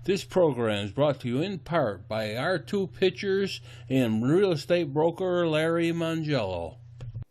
This program is brought to you in part by R2 Pitchers and real estate broker Larry Mangello.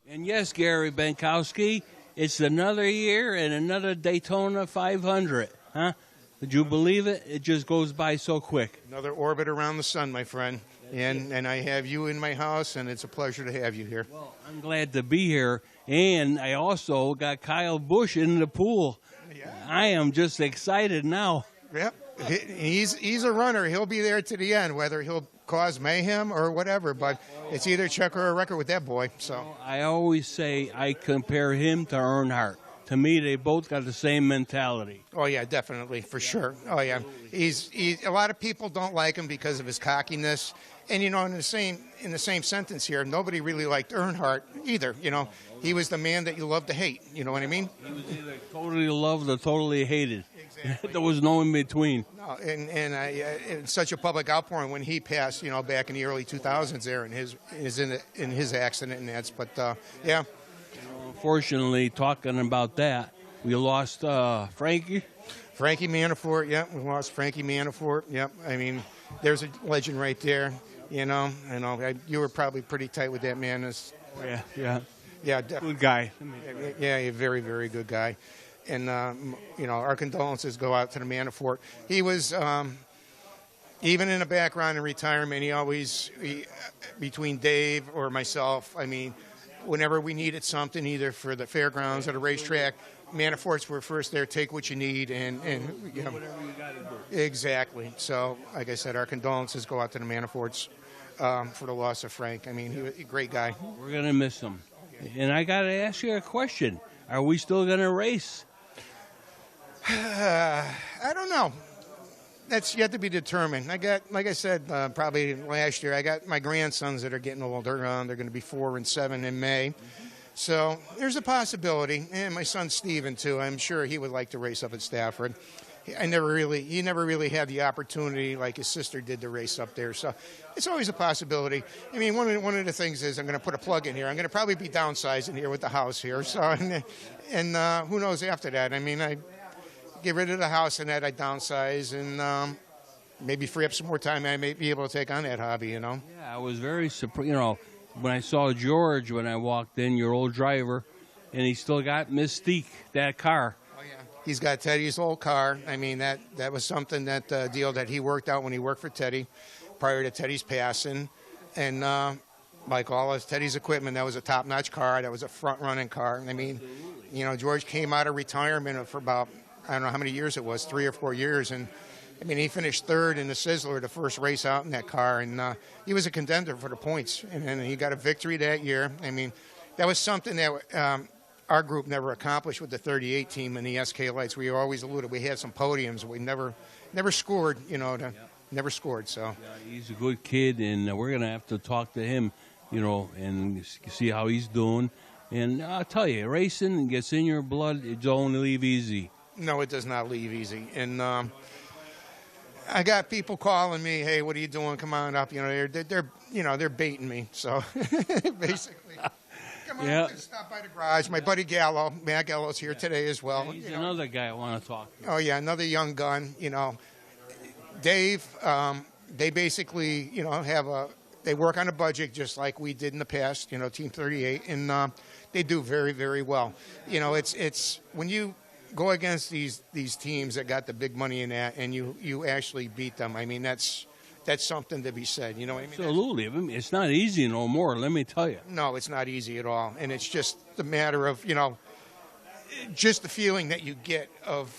And yes, Gary Benkowski, it's another year and another Daytona 500, huh? Would you believe it? It just goes by so quick. Another orbit around the sun, my friend. And I have you in my house, and it's a pleasure to have you here. Well, I'm glad to be here. And I also got Kyle Busch in the pool. Yeah. I am just excited now. Yep. He's a runner. He'll be there to the end, whether he'll cause mayhem or whatever. But it's either check or a record with that boy. So I always say I compare him to Earnhardt. To me, they both got the same mentality. Oh yeah, definitely, for sure. Oh yeah, he's a lot of people don't like him because of his cockiness. And you know, in the same sentence here, nobody really liked Earnhardt either. You know, he was the man that you love to hate. You know what I mean? He was either totally loved or totally hated. Exactly. There was no in between. No, and such a public outpouring when he passed. You know, back in the early 2000s there, in his accident and that's. But yeah. Unfortunately, talking about that, we lost Frankie. Frankie Manafort, yeah, we lost Frankie Manafort. Yep, I mean, there's a legend right there. You know, you were probably pretty tight with that man. Yeah, definitely. Good guy. Yeah, a very, very good guy. And you know, our condolences go out to the Manafort. He was even in the background in retirement. Between Dave or myself, I mean, whenever we needed something, either for the fairgrounds or the racetrack, Manaforts were first there. Take what you need, and you know, whatever you got to do. Exactly. So, like I said, our condolences go out to the Manaforts for the loss of Frank. I mean, he was a great guy. We're gonna miss him. And I got to ask you a question: are we still gonna race? I don't know. That's yet to be determined. I got, like I said, probably last year, I got my grandsons that are getting older. They're going to be 4 and 7 in May. So there's a possibility. And my son Steven, too. I'm sure he would like to race up at Stafford. He never really had the opportunity like his sister did to race up there. So it's always a possibility. I mean, one of the things is I'm going to put a plug in here. I'm going to probably be downsizing here with the house here. So and who knows after that? I mean, I get rid of the house and that I downsize and maybe free up some more time. I may be able to take on that hobby, you know. Yeah, I was very surprised. You know, when I saw George when I walked in, your old driver, and he still got Mystique, that car. Oh yeah, he's got Teddy's old car. I mean, that was something that deal that he worked out when he worked for Teddy, prior to Teddy's passing, and like all of Teddy's equipment, that was a top-notch car. That was a front-running car. I mean, you know, George came out of retirement for about, I don't know how many years it was, 3 or 4 years. And, I mean, he finished third in the Sizzler, the first race out in that car. And he was a contender for the points. And then he got a victory that year. I mean, that was something that our group never accomplished with the 38 team and the SK Lights. We always alluded. We had some podiums. We never scored, you know, never scored. So yeah, he's a good kid, and we're going to have to talk to him, you know, and see how he's doing. And I'll tell you, racing gets in your blood. It don't leave easy. No, it does not leave easy. And I got people calling me, "Hey, what are you doing? Come on up." You know, they're baiting me. So basically, come on, stop by the garage. My buddy Matt Gallo's here today as well. Yeah, he's another guy I want to talk to. Oh yeah, another young gun. You know, Dave. They basically, you know, they work on a budget just like we did in the past. You know, Team 38, and they do very, very well. You know, it's when you go against these teams that got the big money in that, and you actually beat them. I mean, that's something to be said. You know what I mean? Absolutely. I mean, it's not easy no more, let me tell you. No, it's not easy at all. And it's just the matter of, you know, just the feeling that you get of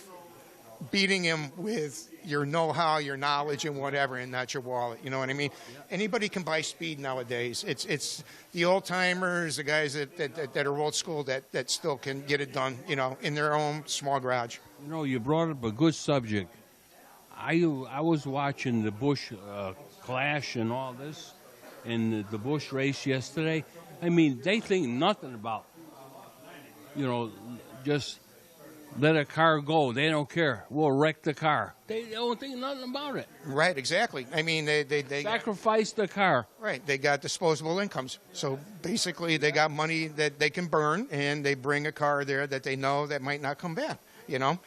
beating him with your know-how, your knowledge, and whatever, and not your wallet. You know what I mean? Yeah. Anybody can buy speed nowadays. It's the old-timers, the guys that are old school that still can get it done, you know, in their own small garage. You know, you brought up a good subject. I was watching the Busch Clash and all this, and the Busch race yesterday. I mean, they think nothing about, you know, just let a car go. They don't care. We'll wreck the car. They don't think nothing about it. Right, exactly. I mean, they sacrifice the car. Right. They got disposable incomes. So basically they got money that they can burn, and they bring a car there that they know that might not come back, you know.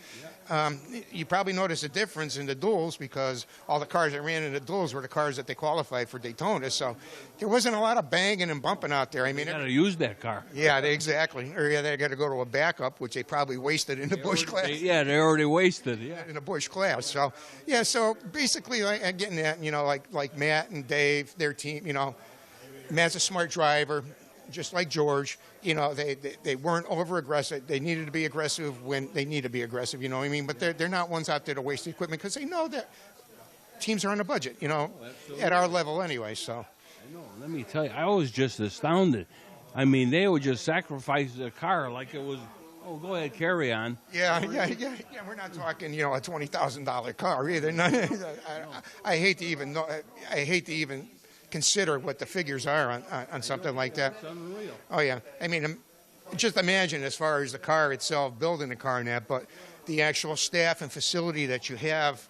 You probably noticed a difference in the duels because all the cars that ran in the duels were the cars that they qualified for Daytona. So there wasn't a lot of banging and bumping out there. I mean, Got to use that car. yeah, exactly. Or yeah, they got to go to a backup, which they probably wasted in the Busch class. They already wasted. Yeah, In the Busch class. So yeah, so basically, I'm getting that. Like Matt and Dave, their team. Matt's a smart driver, just like George. They weren't over aggressive. They needed to be aggressive when they need to be aggressive. You know what I mean? But they're not ones out there to waste the equipment because they know that teams are on a budget. At our level anyway. So. I know. Let me tell you, I was just astounded. I mean, they would just sacrifice the car like it was. Oh, go ahead, carry on. Yeah. We're not talking, a $20,000 car either. No, I hate to even know. I hate to even consider what the figures are on something like that. It's unreal. Oh yeah, I mean, just imagine as far as the car itself, building the car and that, but the actual staff and facility that you have,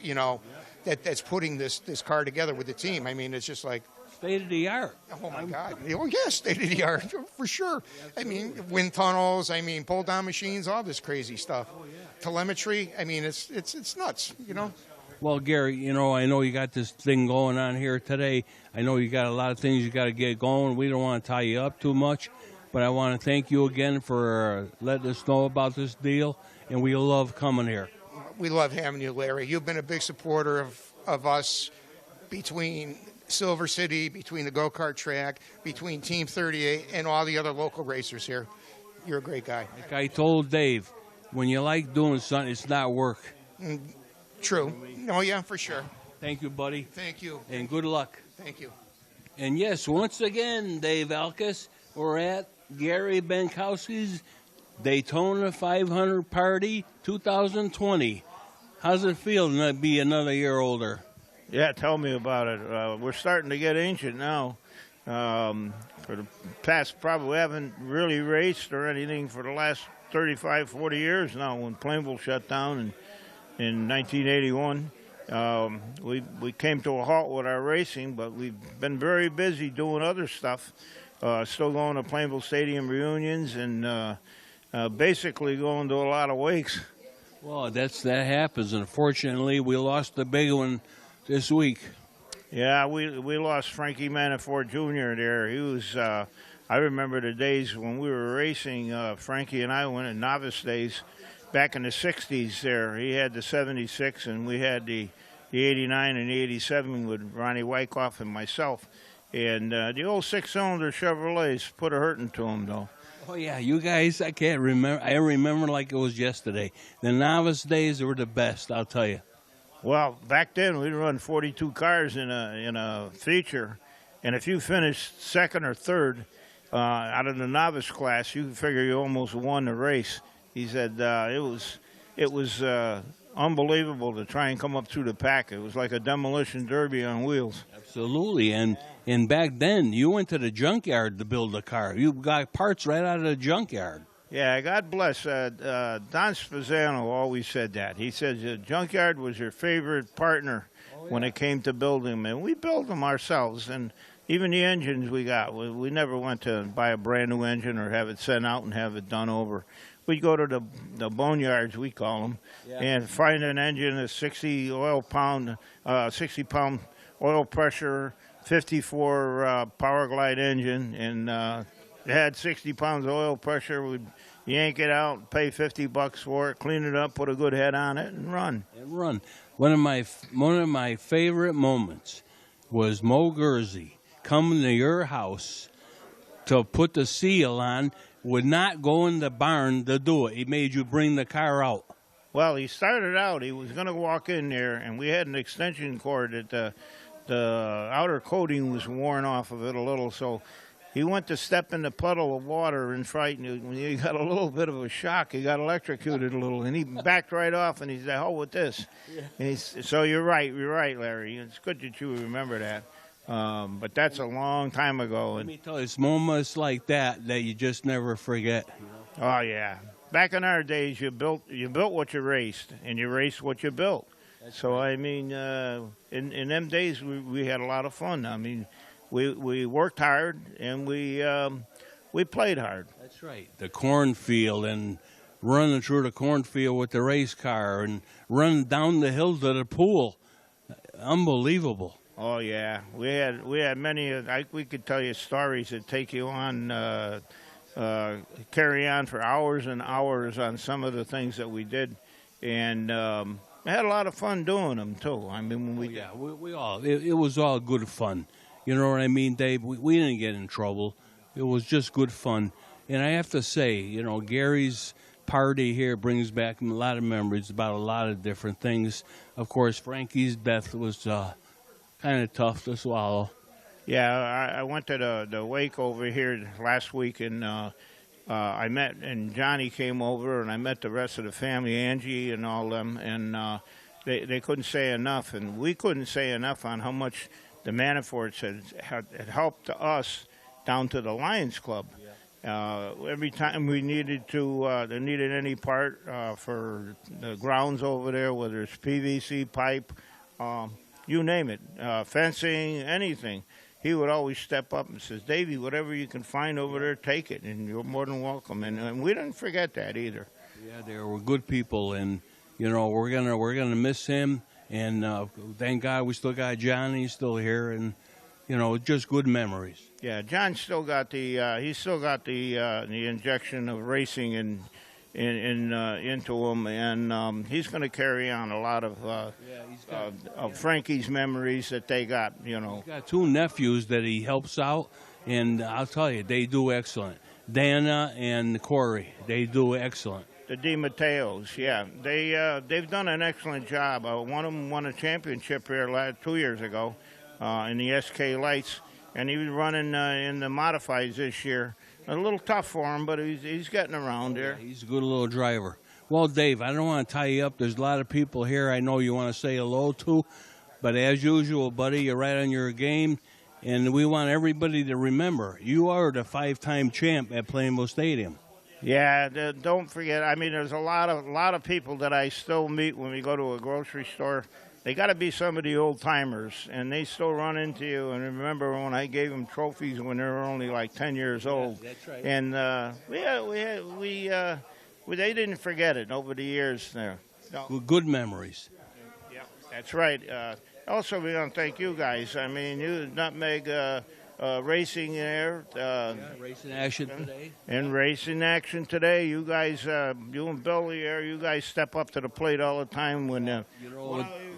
that's putting this car together with the team. I mean, it's just like state of the art. Oh my God! Oh yes, state of the art for sure. I mean, wind tunnels. I mean, pull down machines. All this crazy stuff. Oh yeah. Telemetry. I mean, it's nuts. Well, Gary, I know you got this thing going on here today. I know you got a lot of things you got to get going. We don't want to tie you up too much, but I want to thank you again for letting us know about this deal, and we love coming here. We love having you, Larry. You've been a big supporter of us between Silver City, between the go-kart track, between Team 38, and all the other local racers here. You're a great guy. Like I told Dave, when you like doing something, it's not work. True. Oh, yeah, for sure. Thank you, buddy. Thank you. And good luck. Thank you. And yes, once again, Dave Alkus, we're at Gary Benkowski's Daytona 500 Party 2020. How's it feel to be another year older? Yeah, tell me about it. We're starting to get ancient now. For the past, probably haven't really raced or anything for the last 35, 40 years now when Plainville shut down in 1981. We came to a halt with our racing, but we've been very busy doing other stuff. Still going to Plainville Stadium reunions and basically going to a lot of wakes. Well, that happens. Unfortunately, we lost the big one this week. Yeah, we lost Frankie Manafort Jr. there. He was, I remember the days when we were racing, Frankie and I went in novice days back in the 60s there. He had the 76 and we had the 89 and the 87 with Ronnie Wyckoff and myself. And the old six-cylinder Chevrolets put a hurting to him, though. Oh, yeah, you guys, I can't remember. I remember like it was yesterday. The novice days were the best, I'll tell you. Well, back then we'd run 42 cars in a feature, and if you finished second or third out of the novice class, you could figure you almost won the race. He said it was unbelievable to try and come up through the pack. It was like a demolition derby on wheels. Absolutely, and back then you went to the junkyard to build a car. You got parts right out of the junkyard. Yeah, God bless. Don Spazzano always said that. He said the junkyard was your favorite partner when it came to building them. And we built them ourselves. And even the engines we got, we never went to buy a brand-new engine or have it sent out and have it done over. We'd go to the boneyards, we call them, and find an engine, a 60-pound oil pressure, 54 Power Glide engine, and it had 60 pounds of oil pressure. We'd yank it out, pay $50 for it, clean it up, put a good head on it, and run. One of my favorite moments was Mo Gursey coming to your house to put the seal on. Would not go in the barn to do it. He made you bring the car out. Well, he started out. He was going to walk in there, and we had an extension cord that the outer coating was worn off of it a little, so he went to step in the puddle of water and frightened. He got a little bit of a shock. He got electrocuted a little, and he backed right off, and he said, "Hell with this." Yeah. So you're right, Larry. It's good that you remember that. But that's a long time ago. Let me tell you, it's moments like that you just never forget. Oh, yeah. Back in our days, you built what you raced, and you raced what you built. So, I mean, in them days, we had a lot of fun. I mean, we worked hard, and we played hard. That's right. The cornfield and running through the cornfield with the race car and running down the hill to the pool. Unbelievable. Oh yeah, we had many. We could tell you stories that take you on, carry on for hours and hours on some of the things that we did, and I had a lot of fun doing them too. I mean, we all it was all good fun. You know what I mean, Dave? We didn't get in trouble. It was just good fun. And I have to say, you know, Gary's party here brings back a lot of memories about a lot of different things. Of course, Frankie's death was kind of tough to swallow. Yeah, I went to the wake over here last week, and I met, and Johnny came over, and I met the rest of the family, Angie and all them, and they couldn't say enough, and we couldn't say enough on how much the Manaforts had helped us down to the Lions Club. Every time we needed to, they needed any part for the grounds over there, whether it's PVC pipe, you name it, fencing, anything. He would always step up and says, "Davey, whatever you can find over there, take it, and you're more than welcome." And we didn't forget that either. Yeah, they were good people, and you know we're gonna miss him. And thank God we still got Johnny still here, and you know just good memories. Yeah, John still got the the injection of racing into him, and he's going to carry on a lot of Frankie's memories that they got. You know, he's got two nephews that he helps out, and I'll tell you, they do excellent. Dana and Corey, they do excellent. The DiMatteos, yeah, they've done an excellent job. One of them won a championship here 2 years ago in the SK Lights, and he was running in the modifieds this year. A little tough for him, but he's getting around there. Yeah, he's a good little driver. Well, Dave, I don't want to tie you up. There's a lot of people here I know you want to say hello to, but as usual, buddy, you're right on your game, and we want everybody to remember you are the 5-time champ at Plainville Stadium. Yeah, don't forget. I mean, there's a lot of people that I still meet when we go to a grocery store. They got to be some of the old timers, and they still run into you. And remember when I gave them trophies when they were only like 10 years old. Yeah, that's right. And they didn't forget it over the years there. No. Good memories. Yeah, that's right. Also, we want to thank you guys. I mean, you Nutmeg racing there. Racing action today. And racing action today. You guys, you and Billy there, you guys step up to the plate all the time when you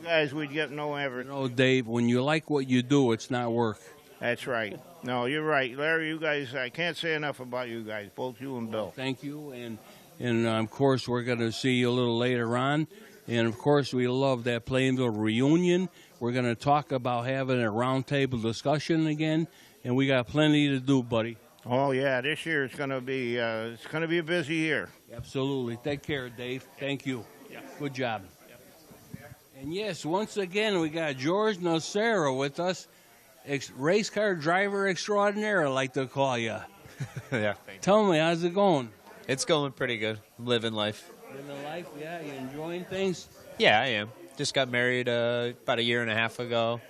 guys would get no effort. You know, Dave, when you like what you do, it's not work. That's right. No, you're right. Larry, you guys, I can't say enough about you guys, both you and Bill. Thank you. And of course, we're going to see you a little later on. And, of course, we love that Plainville reunion. We're going to talk about having a roundtable discussion again. And we got plenty to do, buddy. Oh yeah, this year it's going to be a busy year. Absolutely. Take care, Dave. Thank you. Yeah. Good job. And yes, once again we got George Nocera with us, race car driver extraordinaire, I like to call you. Yeah. Tell me, how's it going? It's going pretty good. Living life. Living life, yeah. You enjoying things? Yeah, I am. Just got married about 1.5 years ago.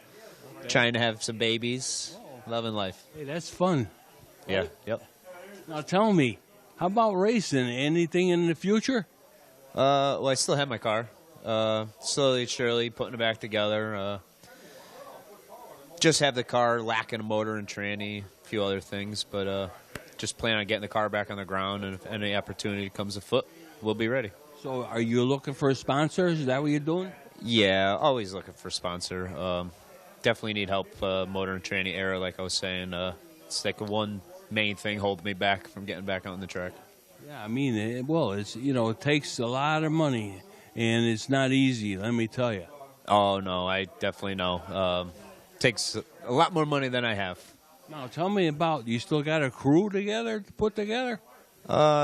Okay. Trying to have some babies. Loving life. Hey, that's fun. Yeah. Yep. Now tell me, how about racing? Anything in the future? Well, I still have my car. Slowly, surely, putting it back together. Just have the car lacking a motor and tranny, a few other things, but just plan on getting the car back on the ground, and if any opportunity comes afoot, we'll be ready. So are you looking for sponsors? Is that what you're doing? Yeah, always looking for a sponsor. Definitely need help, motor and tranny era, like I was saying. It's like one main thing holding me back from getting back out on the track. Yeah, I mean, it's it takes a lot of money, and it's not easy, let me tell you. Oh, no, I definitely know. Takes a lot more money than I have. Now, tell me about, you still got a crew together to put together?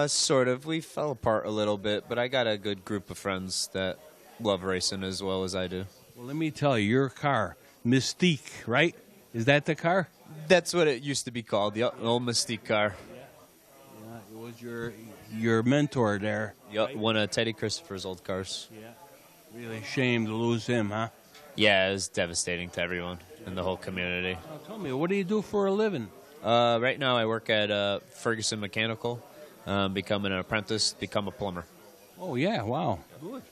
Sort of. We fell apart a little bit, but I got a good group of friends that love racing as well as I do. Well, let me tell you, your car, Mystique, right? Is that the car? That's what it used to be called, the old Mystique car. Yeah, it was your mentor there. Yep, one of Teddy Christopher's old cars. Yeah, really shame to lose him, huh? Yeah, it was devastating to everyone in the whole community. Now, tell me, what do you do for a living? Right now I work at Ferguson Mechanical, becoming an apprentice, become a plumber. Oh, yeah, wow. Good.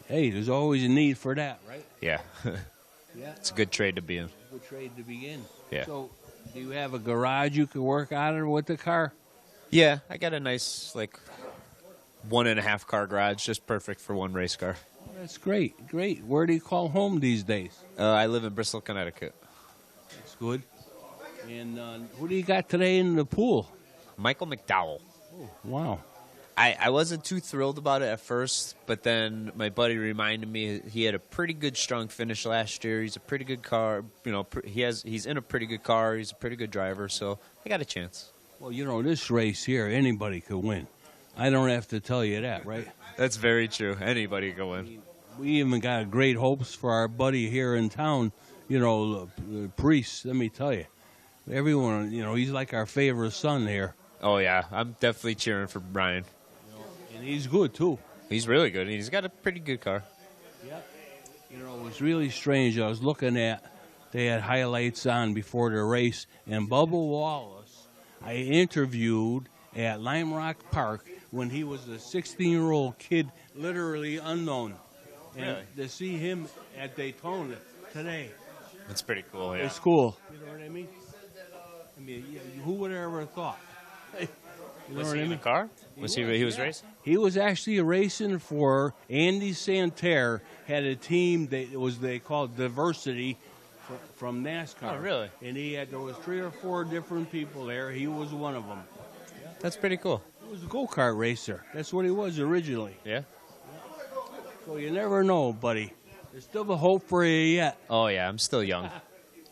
Hey, there's always a need for that, right? Yeah. Yeah. It's a good trade to be in. Good trade to begin. Yeah. So, do you have a garage you could work out of with the car? Yeah, I got a nice, 1.5 car garage, just perfect for one race car. Oh, that's great, great. Where do you call home these days? I live in Bristol, Connecticut. That's good. And who do you got today in the pool? Michael McDowell. Oh, wow. I wasn't too thrilled about it at first, but then my buddy reminded me he had a pretty good strong finish last year. He's a pretty good car. He's in a pretty good car. He's a pretty good driver, so I got a chance. Well, this race here, anybody could win. I don't have to tell you that, right? That's very true. Anybody can win. We even got great hopes for our buddy here in town, Priest, let me tell you. Everyone, he's like our favorite son here. Oh, yeah. I'm definitely cheering for Brian. And he's good, too. He's really good. He's got a pretty good car. Yep. It was really strange. I was looking they had highlights on before the race, and Bubba Wallace, I interviewed at Lime Rock Park when he was a 16-year-old kid, literally unknown. And Really? to see him at Daytona today, That's pretty cool, yeah. it's cool. You know what I mean? Who would have ever thought? You know Was what he I in mean? the car? He was yeah. racing? He was actually racing for Andy Santerre. Had a team they called Diversity from NASCAR. Oh, really? And there was 3 or 4 different people there. He was one of them. That's pretty cool. He was a go-kart racer. That's what he was originally. Yeah? So you never know, buddy. There's still a hope for you yet. Oh, yeah. I'm still young.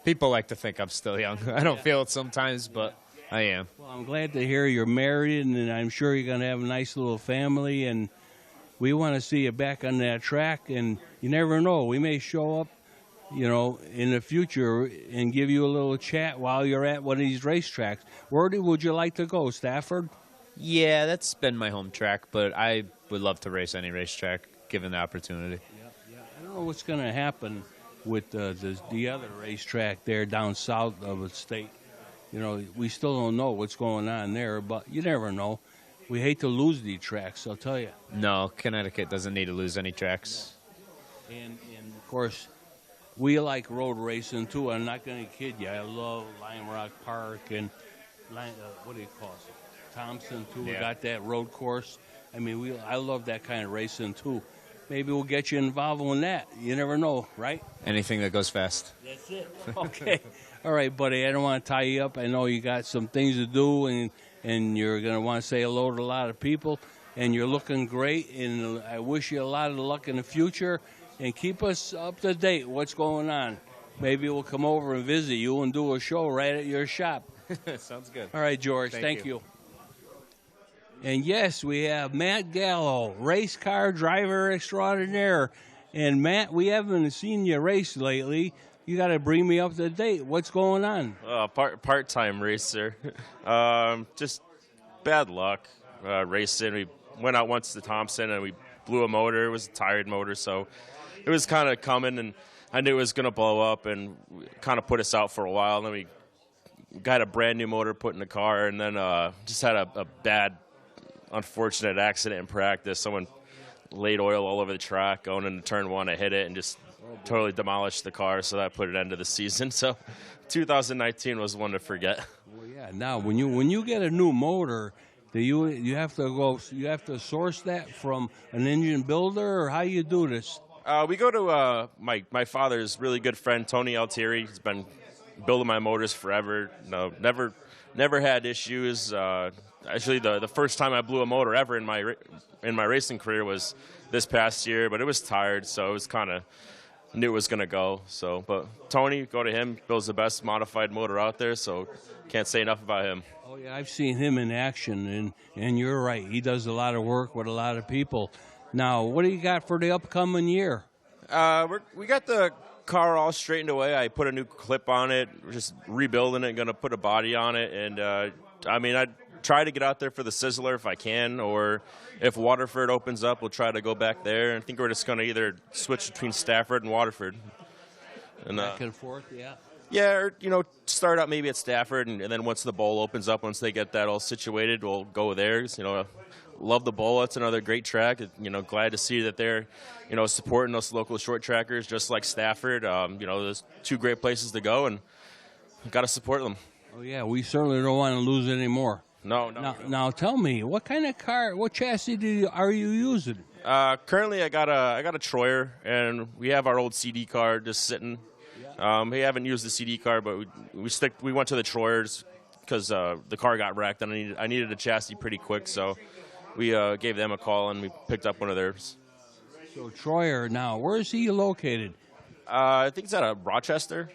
People like to think I'm still young. I don't feel it sometimes, but I am. Well, I'm glad to hear you're married, and I'm sure you're going to have a nice little family, and we want to see you back on that track, and you never know. We may show up, in the future and give you a little chat while you're at one of these racetracks. Where would you like to go, Stafford? Yeah, that's been my home track, but I would love to race any racetrack given the opportunity. Yeah. I don't know what's going to happen with the other racetrack there down south of the state. We still don't know what's going on there, but you never know. We hate to lose these tracks, I'll tell you. No, Connecticut doesn't need to lose any tracks. And of course, we like road racing, too. I'm not going to kid you. I love Lime Rock Park and, what do you call it? Thompson, too. We Yeah. got that road course. I love that kind of racing, too. Maybe we'll get you involved in that. You never know, right? Anything that goes fast. That's it. Okay. All right, buddy. I don't want to tie you up. I know you got some things to do, and you're going to want to say hello to a lot of people. And you're looking great, and I wish you a lot of luck in the future. And keep us up to date what's going on. Maybe we'll come over and visit you and do a show right at your shop. Sounds good. All right, George. Thank you. And yes, we have Matt Gallo, race car driver extraordinaire. And Matt, we haven't seen you race lately. You got to bring me up to date. What's going on? Part-time racer. Just bad luck racing. We went out once to Thompson and we blew a motor. It was a tired motor, so it was kind of coming, and I knew it was going to blow up, and kind of put us out for a while. And then we got a brand new motor put in the car, and then just had a bad, unfortunate accident in practice. Someone laid oil all over the track going into turn 1. I hit it and just totally demolished the car, so that put an end to the season. So 2019 was one to forget. Well, yeah. Now, when you get a new motor, do you have to source that from an engine builder, or how you do this? We go to my father's really good friend, Tony Altieri. He's been building my motors forever. No, never had issues. Actually, the first time I blew a motor ever in my racing career was this past year, but it was tired, so it was kind of knew it was going to go. So, but Tony, go to him, builds the best modified motor out there, so can't say enough about him. Oh, yeah, I've seen him in action, and you're right. He does a lot of work with a lot of people. Now, what do you got for the upcoming year? We got the car all straightened away. I put a new clip on it. We're just rebuilding it, going to put a body on it. And, I'd try to get out there for the Sizzler if I can, or if Waterford opens up, we'll try to go back there. And I think we're just going to either switch between Stafford and Waterford. And, Back and forth, yeah. Yeah, or, start out maybe at Stafford, and then once the bowl opens up, once they get that all situated, we'll go there. love the bowl. It's another great track. Glad to see that they're, supporting us local short trackers, just like Stafford. There's two great places to go, and got to support them. Oh yeah, we certainly don't want to lose any more. No. Now tell me, what kind of car, what chassis are you using? Currently, I got a Troyer, and we have our old CD car just sitting. We haven't used the CD car, but we went to the Troyers because the car got wrecked, and I needed a chassis pretty quick, so we gave them a call, and we picked up one of theirs. So Troyer, now, where is he located? I think it's out of Rochester,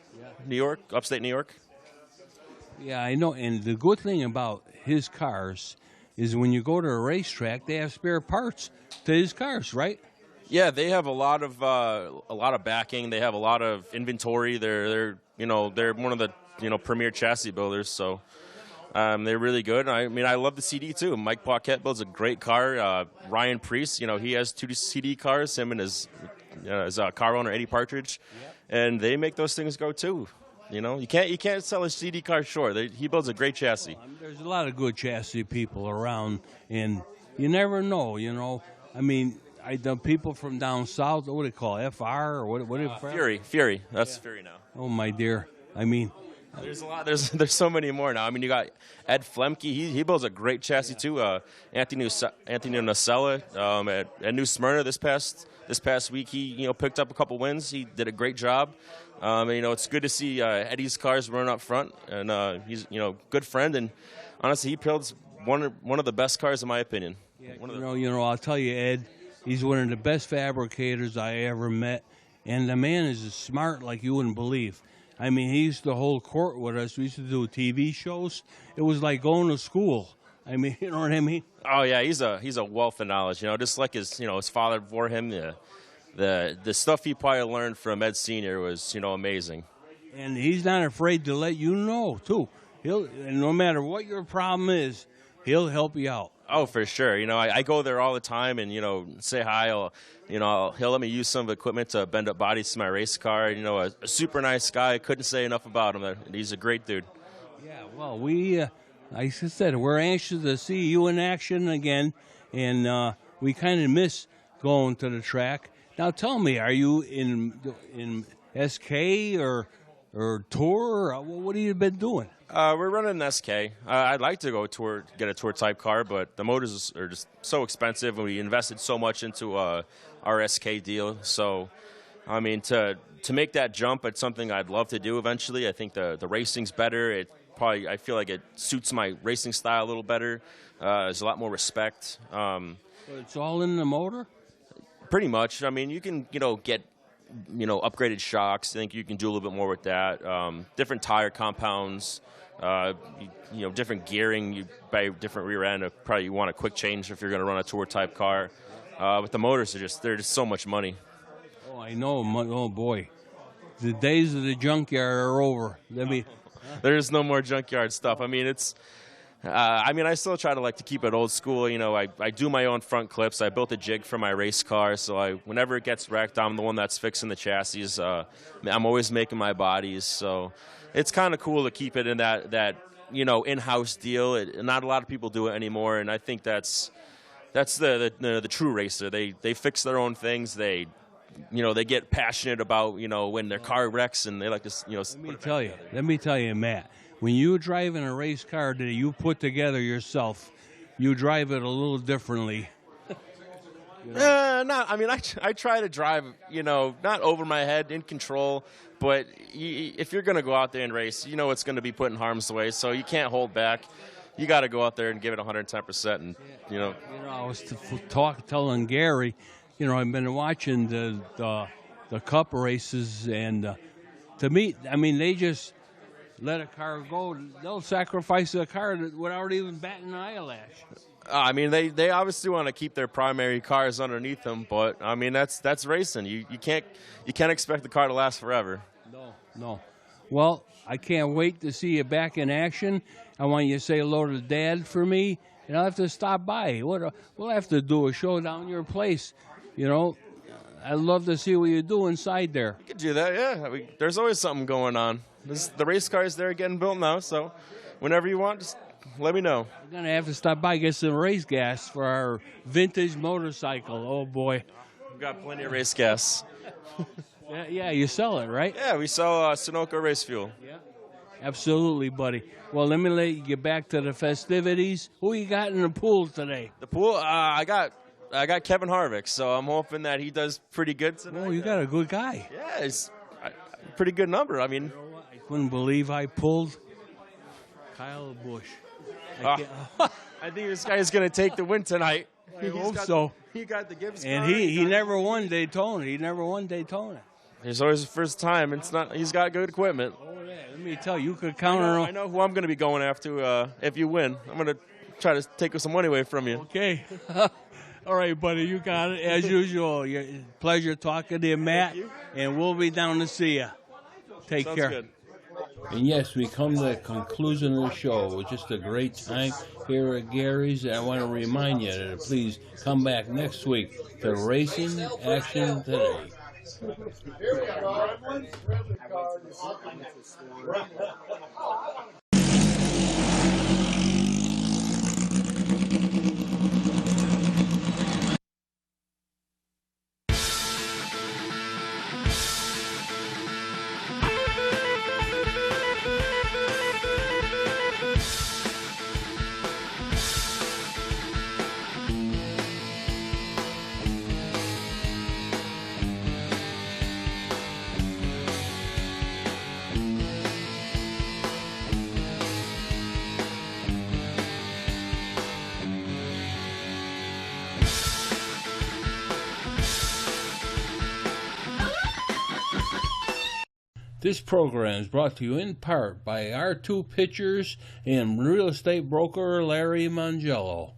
New York, upstate New York. Yeah, I know, and the good thing about his cars is when you go to a racetrack, they have spare parts to his cars, right? Yeah, they have a lot of backing. They have a lot of inventory. They're one of the premier chassis builders, so they're really good. I mean, I love the CD too. Mike Paquette builds a great car. Ryan Priest, he has 2 CD cars. Him and his car owner Eddie Partridge, and they make those things go too. You can't sell a CD car short. He builds a great chassis. There's a lot of good chassis people around, and you never know. I mean, the people from down south, what do they call it, FR or what? Fury. That's Fury now. Oh my dear. I mean, there's a lot. There's so many more now. I mean, you got Ed Flemke. He builds a great chassis too. Anthony Nocella at New Smyrna this past week. He picked up a couple wins. He did a great job. It's good to see Eddie's cars run up front, and he's good friend. And honestly, he builds one of the best cars in my opinion. Yeah, I'll tell you, Ed, he's one of the best fabricators I ever met, and the man is smart like you wouldn't believe. I mean, he used to hold court with us. We used to do TV shows. It was like going to school. I mean, you know what I mean? Oh yeah, he's a wealth of knowledge. Just like his father before him. The stuff he probably learned from Ed Sr. was amazing. And he's not afraid to let you know too. And no matter what your problem is, he'll help you out. Oh, for sure. I go there all the time and say hi. He'll let me use some of the equipment to bend up bodies to my race car. A super nice guy. Couldn't say enough about him. He's a great dude. Yeah. Well, we, like I said, we're anxious to see you in action again, and we kind of miss going to the track. Now, tell me, are you in SK or Tour? What have you been doing? We're running an SK. I'd like to get a tour type car, but the motors are just so expensive, and we invested so much into our SK deal. So, I mean, to make that jump, it's something I'd love to do eventually. I think the racing's better. I feel like it suits my racing style a little better. There's a lot more respect. So it's all in the motor? Pretty much. I mean, you can get upgraded shocks. I think you can do a little bit more with that. Different tire compounds. Different gearing. You buy different rear end. Probably you want a quick change if you're going to run a tour type car. But the motors they're just so much money. Oh, I know. Oh boy, the days of the junkyard are over. There's no more junkyard stuff. I mean, I still try to keep it old school. I do my own front clips. I built a jig for my race car, so whenever it gets wrecked, I'm the one that's fixing the chassis. I'm always making my bodies, so it's kind of cool to keep it in that in-house deal. Not a lot of people do it anymore, and I think that's the true racer. They fix their own things. They get passionate about when their car wrecks, and they like to Let me tell you, Matt. When you're driving a race car that you put together yourself, you drive it a little differently. I try to drive, not over my head, in control. But if you're going to go out there and race, it's going to be put in harm's way. So you can't hold back. You got to go out there and give it 110%. And I was telling Gary, I've been watching the Cup races, and to me, I mean, they just let a car go. They'll sacrifice a car without even batting an eyelash. I mean, they obviously want to keep their primary cars underneath them, but I mean that's racing. You can't expect the car to last forever. No. Well, I can't wait to see you back in action. I want you to say hello to Dad for me, and I'll have to stop by. We'll have to do a show down your place. I'd love to see what you do inside there. You could do that, yeah. There's always something going on. The race car is there getting built now, so whenever you want, just let me know. We're gonna have to stop by get some race gas for our vintage motorcycle. Oh boy. We've got plenty of race gas. Yeah, you sell it, right? Yeah, we sell Sunoco race fuel. Yeah. Absolutely, buddy. Well, let me let you get back to the festivities. Who you got in the pool today? The pool, I got Kevin Harvick, so I'm hoping that he does pretty good tonight. Oh, you got a good guy. Yeah, it's a pretty good number. I mean, I couldn't believe I pulled Kyle Busch. I think this guy is going to take the win tonight. I hope so. He got the Gibbs And car. he never won Daytona. He never won Daytona. It's always the first time. It's not. He's got good equipment. Oh yeah, let me tell you, you could count on. I know who I'm going to be going after if you win. I'm going to try to take some money away from you. Okay. All right, buddy, you got it as usual. Pleasure talking to you, Matt, and we'll be down to see you. Take Sounds care. good. And yes, we come to the conclusion of the show. It was just a great time here at Gary's. And I want to remind you to please come back next week to Racing Action Today. This program is brought to you in part by R2 Pictures and real estate broker Larry Mangello.